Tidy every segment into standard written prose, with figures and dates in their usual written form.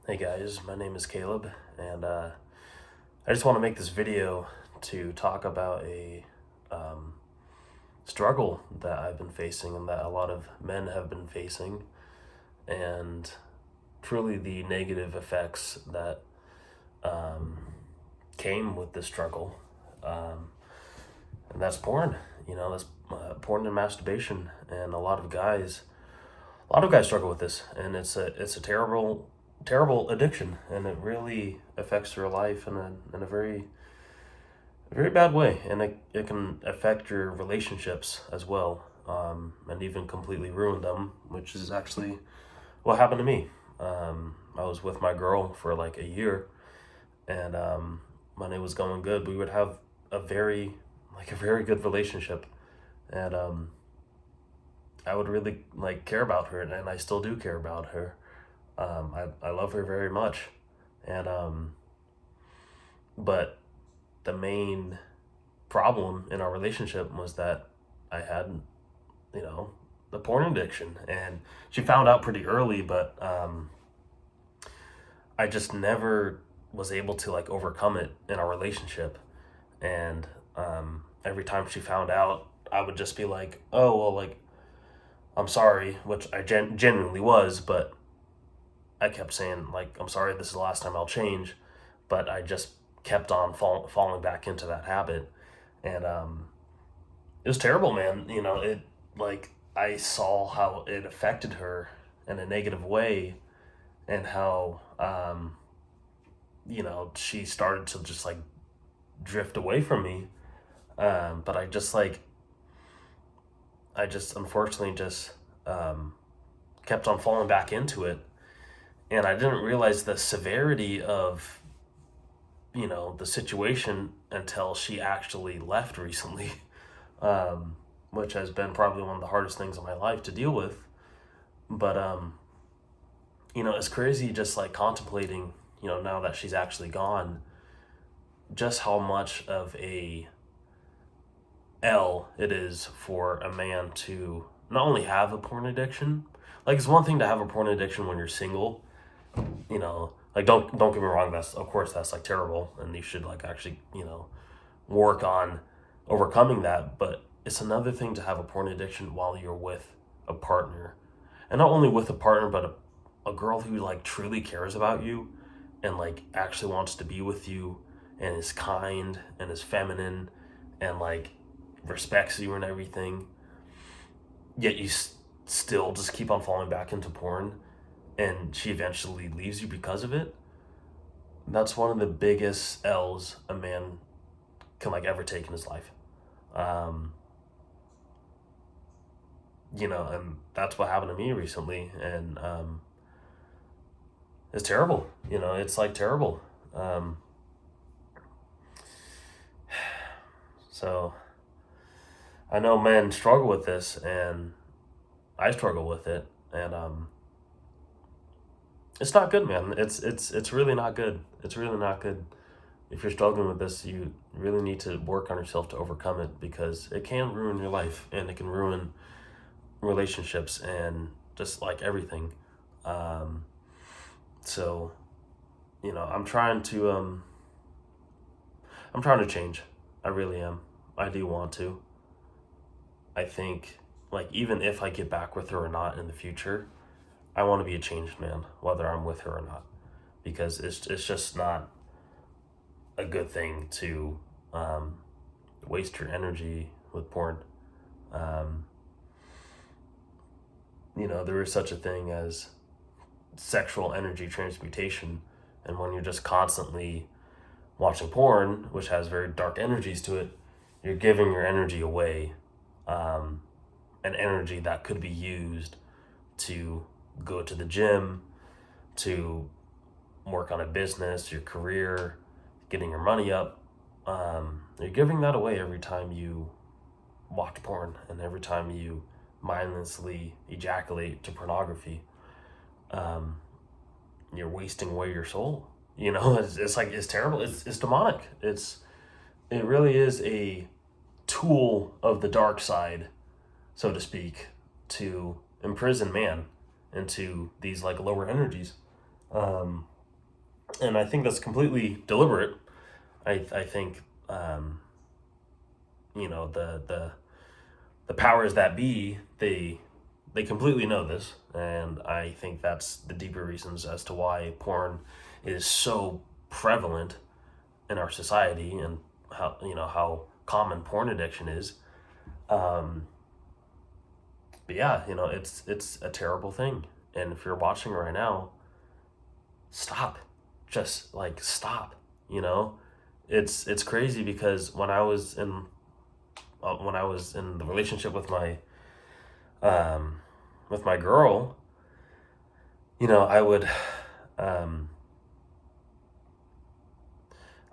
Hey guys, my name is Caleb, and I just want to make this video to talk about a um, struggle that I've been facing and that a lot of men have been facing, and truly the negative effects that um, came with this struggle. Um, and that's porn. That's porn and masturbation, and a lot of guys struggle with this, and it's a terrible addiction, and it really affects your life in a very bad way, and it can affect your relationships as well, and even completely ruin them, which is actually what happened to me. I was with my girl for like a year, and when it was going good, we would have a very good relationship, and I would really like care about her, and I still do care about her. I love her very much, and but the main problem in our relationship was that I had, you know, the porn addiction, and she found out pretty early, but I just never was able to like overcome it in our relationship, and every time she found out, I would just be like, oh well, like I'm sorry, which I genuinely was, but I kept saying like I'm sorry, this is the last time I'll change, but I just kept on falling back into that habit, and it was terrible, man. It like I saw how it affected her in a negative way, and how she started to just like drift away from me. But I just unfortunately just kept on falling back into it, and I didn't realize the severity of the situation until she actually left recently, um, which has been probably one of the hardest things in my life to deal with. But it's crazy just like contemplating, now that she's actually gone, just how much of a L it is for a man to not only have a porn addiction. Like it's one thing to have a porn addiction when you're single, like don't get me wrong, that's of course that's like terrible, and you should like actually work on overcoming that. But it's another thing to have a porn addiction while you're with a partner, and not only with a partner, but a girl who like truly cares about you and like actually wants to be with you, and is kind and is feminine, and like respects you and everything. Yet you still just keep on falling back into porn, and she eventually leaves you because of it. That's one of the biggest L's a man can like ever take in his life. Um, and that's what happened to me recently, and it's terrible. It's like terrible. Um, so I know men struggle with this, and I struggle with it, and it's not good, man. It's really not good. It's really not good. If you're struggling with this, you really need to work on yourself to overcome it, because it can ruin your life, and it can ruin relationships and just like everything. Um, so I'm trying to change. I really am. I do want to. I think like even if I get back with her or not in the future, I want to be a changed man, whether I'm with her or not, because it's just not a good thing to um, waste your energy with porn. Um, there is such a thing as sexual energy transmutation, and when you're just constantly watching porn, which has very dark energies to it, you're giving your energy away, um, an energy that could be used to go to the gym, to work on a business, your career, getting your money up. You're giving that away every time you watch porn, and every time you mindlessly ejaculate to pornography. Um, you're wasting away your soul. It's like it's terrible. It's demonic. It really is a tool of the dark side, so to speak, to imprison man into these like lower energies. Um, And I think that's completely deliberate. I think, the powers that be, they completely know this, and I think that's the deeper reasons as to why porn is so prevalent in our society, and how common porn addiction is. Um, but yeah, it's a terrible thing, and if you're watching right now, stop, just like stop. You know, it's crazy because when I was in the relationship um, with my girl, I would, um,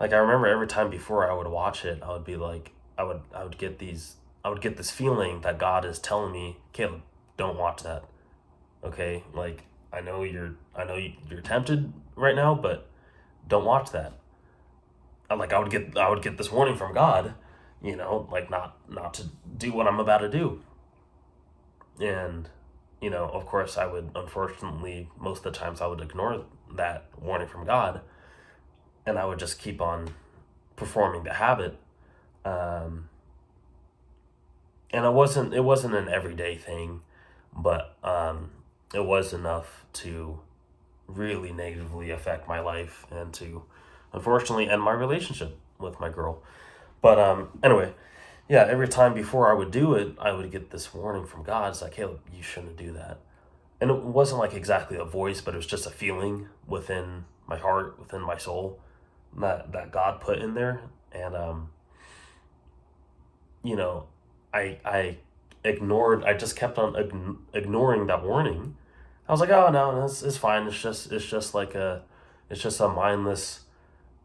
like, I remember every time before I would watch it, I would be like, I would get this feeling that God is telling me, Caleb, don't watch that. Okay, like, I know you're tempted right now, but don't watch that. I would get this warning from God, like, not to do what I'm about to do. And, of course, I would, unfortunately, most of the times I would ignore that warning from God, and I would just keep on performing the habit. Um, and it wasn't an everyday thing, but it was enough to really negatively affect my life and to, unfortunately, end my relationship with my girl. But anyway, yeah, every time before I would do it, I would get this warning from God. It's like, hey, you shouldn't do that. And it wasn't like exactly a voice, but it was just a feeling within my heart, within my soul, that God put in there. And you know, I ignored. I just kept on ignoring that warning. I was like, oh no, it's fine. It's just a mindless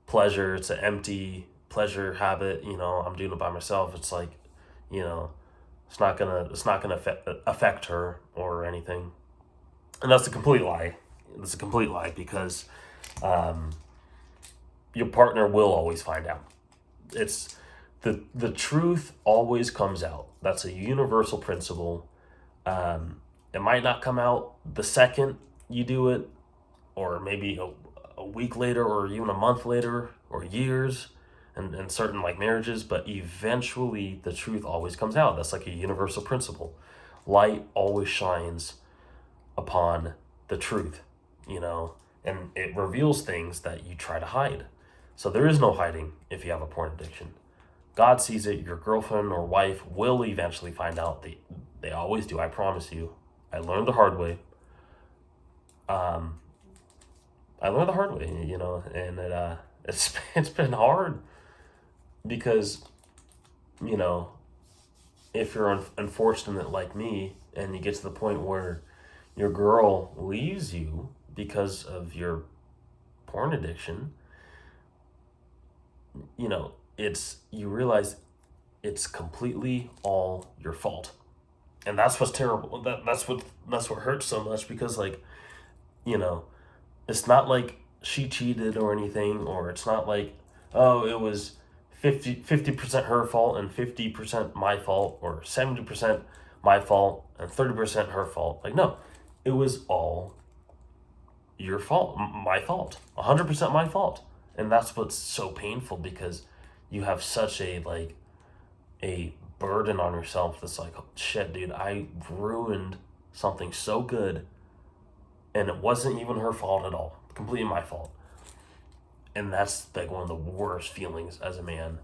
pleasure. It's an empty pleasure habit. I'm doing it by myself. It's like, you know, it's not gonna affect her or anything. And that's a complete lie. That's a complete lie because um, your partner will always find out. It's the truth always comes out. That's a universal principle. It might not come out the second you do it, or maybe a week later, or even a month later, or years, and certain like marriages, but eventually the truth always comes out. That's like a universal principle. Light always shines upon the truth, you know, and it reveals things that you try to hide. So there is no hiding if you have a porn addiction. God sees it. Your girlfriend or wife will eventually find out. They always do. I promise you. I learned the hard way. Um, I learned the hard way, and it's been hard because you know if you're unfortunate like me and you get to the point where your girl leaves you because of your porn addiction, you realize it's completely all your fault. And that's what's terrible. That's what hurts so much because, like, you know, it's not like she cheated or anything, or it's not like, oh, it was 50% her fault and 50% my fault, or 70% my fault and 30% her fault. Like, no, it was all your fault, my fault, 100% my fault. And that's what's so painful because you have such a burden on yourself that's like, oh, shit, dude, I ruined something so good, and it wasn't even her fault at all, completely my fault. And that's like one of the worst feelings as a man.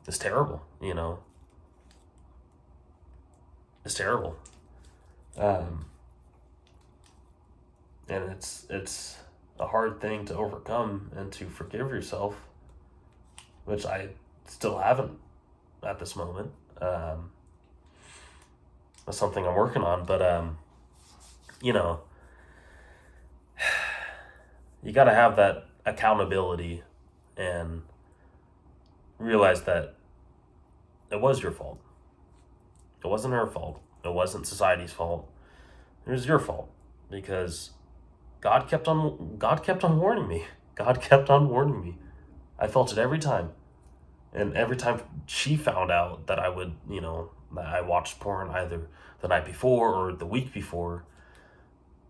It's terrible, it's terrible. um, and it's a hard thing to overcome and to forgive yourself, which I still haven't at this moment. That's something I'm working on, but you know, you got to have that accountability and realize that it was your fault. It wasn't her fault. It wasn't society's fault. It was your fault because God kept on warning me. God kept on warning me. I felt it every time. And every time she found out that that I watched porn either the night before or the week before,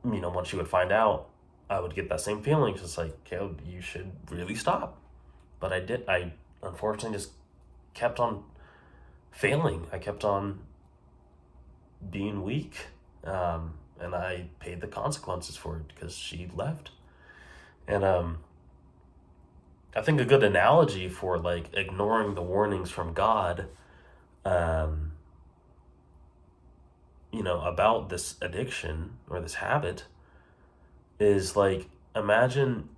when she would find out, I would get that same feeling. It's like, Caleb, you should really stop. But I unfortunately just kept on failing. I kept on being weak. And I paid the consequences for it because she left. And I think a good analogy for like ignoring the warnings from God, um, about this addiction or this habit is like, imagine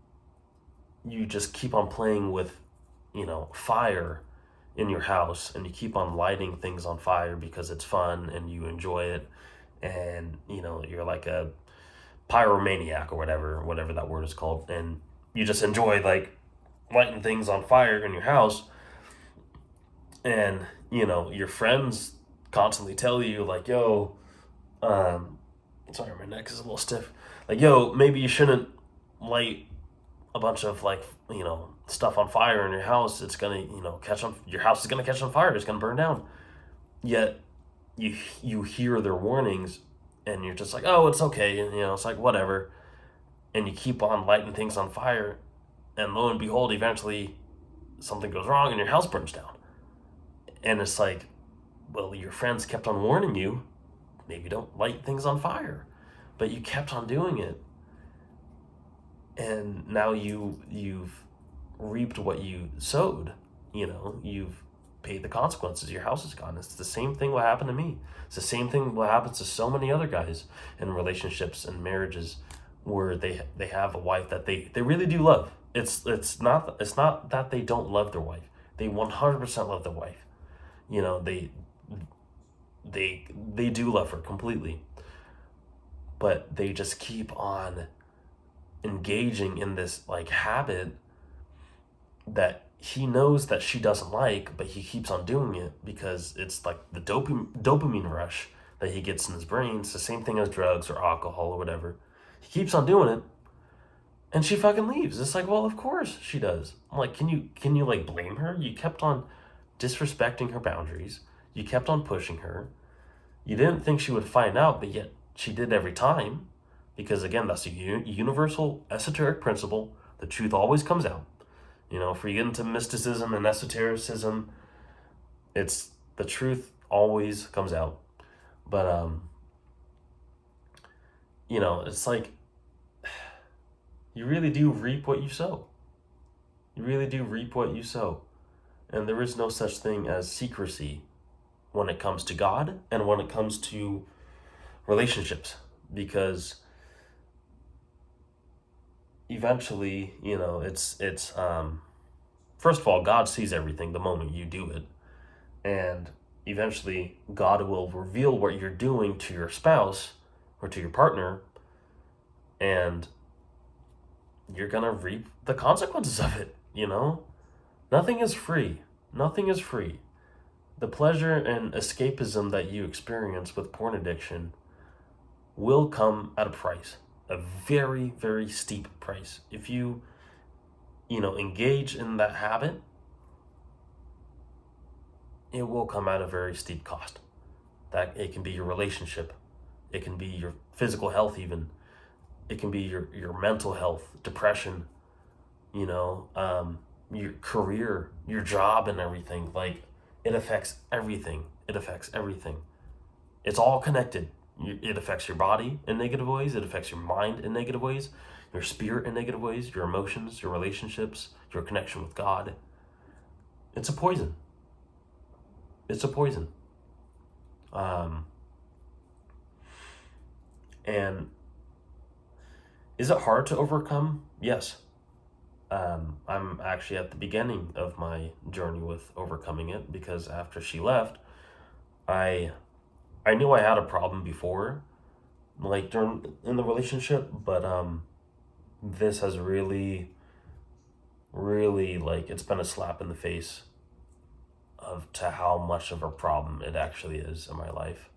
you just keep on playing with, fire in your house, and you keep on lighting things on fire because it's fun and you enjoy it, and you're like a pyromaniac or whatever that word is called, and you just enjoy like lighting things on fire in your house, and your friends constantly tell you like, yo, sorry, my neck is a little stiff, like, yo, maybe you shouldn't light a bunch of like, stuff on fire in your house. It's gonna, catch on, your house is gonna catch on fire, it's gonna burn down. Yet you hear their warnings, and you're just like, oh, it's okay, it's like whatever, and you keep on lighting things on fire, and lo and behold, eventually something goes wrong and your house burns down. And it's like, well, your friends kept on warning you, maybe don't light things on fire, but you kept on doing it, and now you've reaped what you sowed. You've paid the consequences. Your house is gone. It's the same thing what happened to me. It's the same thing what happens to so many other guys in relationships and marriages, where they have a wife that they really do love. It's not that they don't love their wife. They 100% love their wife. They do love her completely. But they just keep on engaging in this like habit that he knows that she doesn't like, but he keeps on doing it because it's like the dopamine rush that he gets in his brain. It's the same thing as drugs or alcohol or whatever. He keeps on doing it, and she fucking leaves. It's like, well, of course she does. I'm like, can you like blame her? You kept on disrespecting her boundaries. You kept on pushing her. You didn't think she would find out, but yet she did every time. Because again, that's a universal esoteric principle. The truth always comes out. If we get into mysticism and esotericism, it's the truth always comes out. But it's like, you really do reap what you sow. You really do reap what you sow. And there is no such thing as secrecy when it comes to God and when it comes to relationships, because eventually, it's first of all, God sees everything the moment you do it, and eventually God will reveal what you're doing to your spouse or to your partner, and you're gonna reap the consequences of it. Nothing is free. Nothing is free. The pleasure and escapism that you experience with porn addiction will come at a price, a very, very steep price. If you, engage in that habit, it will come at a very steep cost. That it can be your relationship, it can be your physical health, even it can be your mental health, depression, your career, your job, and everything. Like, it affects everything. It affects everything. It's all connected. It affects your body in negative ways. It affects your mind in negative ways, your spirit in negative ways, your emotions, your relationships, your connection with God. It's a poison. It's a poison. And is it hard to overcome? Yes. I'm actually at the beginning of my journey with overcoming it, because after she left, I knew I had a problem before, like in the relationship, but this has really, really, like, it's been a slap in the face to how much of a problem it actually is in my life.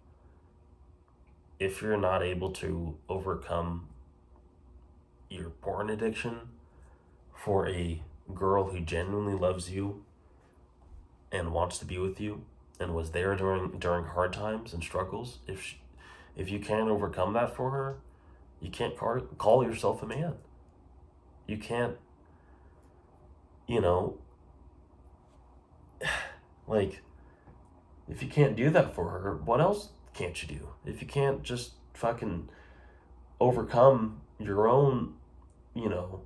If you're not able to overcome your porn addiction for a girl who genuinely loves you and wants to be with you and was there during hard times and struggles, if you can't overcome that for her, you can't call yourself a man. You can't, you know, like, if you can't do that for her, what else can't you do? If you can't just fucking overcome your own, you know,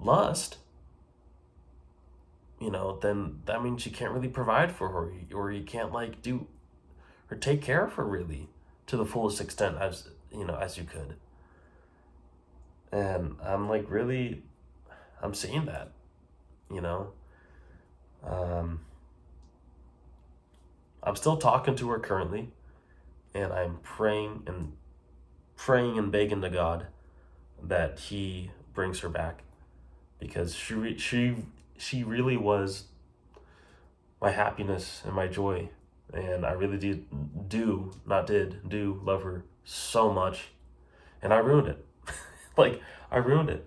lust, then that means you can't really provide for her, or you can't like do or take care of her really to the fullest extent as you could. And I'm like really, I'm seeing that, you know. Um, I'm still talking to her currently, and I'm praying and begging to God that He brings her back, because she really was my happiness and my joy, and I really do love her so much, and I ruined it. Like, I ruined it.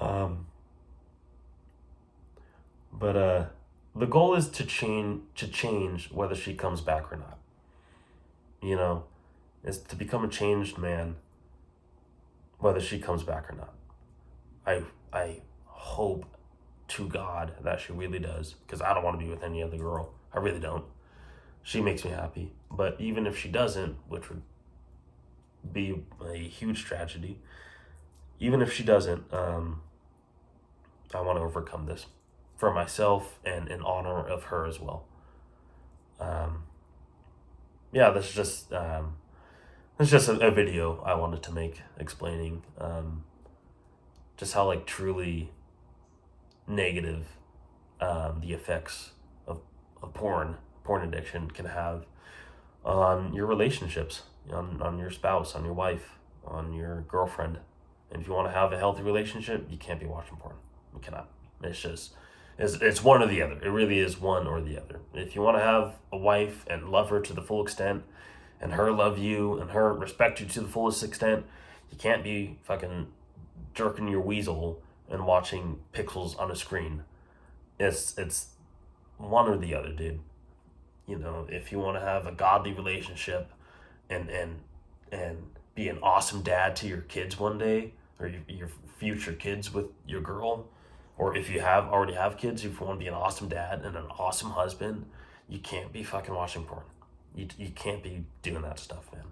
Um, but the goal is to change whether she comes back or not. You know, is to become a changed man whether she comes back or not. I hope to God that she really does, because I don't want to be with any other girl. I really don't. She makes me happy. But even if she doesn't, which would be a huge tragedy, even if she doesn't, I want to overcome this for myself and in honor of her as well. Um, yeah, that's just a video I wanted to make explaining just how like truly negative the effects of porn addiction can have on your relationships, on your spouse, on your wife, on your girlfriend. And if you want to have a healthy relationship, you can't be watching porn. You cannot. It's just, it's one or the other. It really is one or the other. If you want to have a wife and love her to the full extent, and her love you and her respect you to the fullest extent, you can't be fucking jerking your weasel and watching pixels on a screen. It's one or the other, dude. If you want to have a godly relationship and be an awesome dad to your kids one day, or your future kids with your girl, or if you already have kids, if you want to be an awesome dad and an awesome husband, you can't be fucking watching porn. You can't be doing that stuff, man.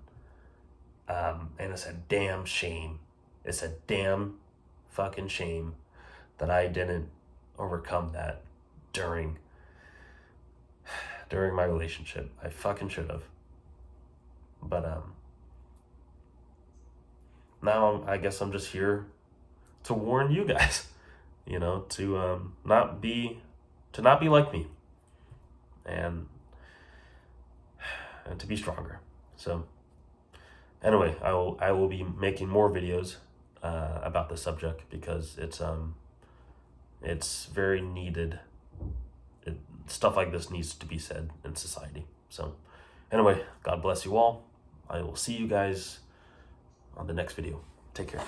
And it's a damn shame. It's a damn fucking shame that I didn't overcome that during my relationship. I fucking should have. But now I guess I'm just here to warn you guys, to not be like me, and to be stronger. So anyway, I will be making more videos about the subject, because it's very needed. Stuff like this needs to be said in society. So anyway, God bless you all. I will see you guys on the next video. Take care.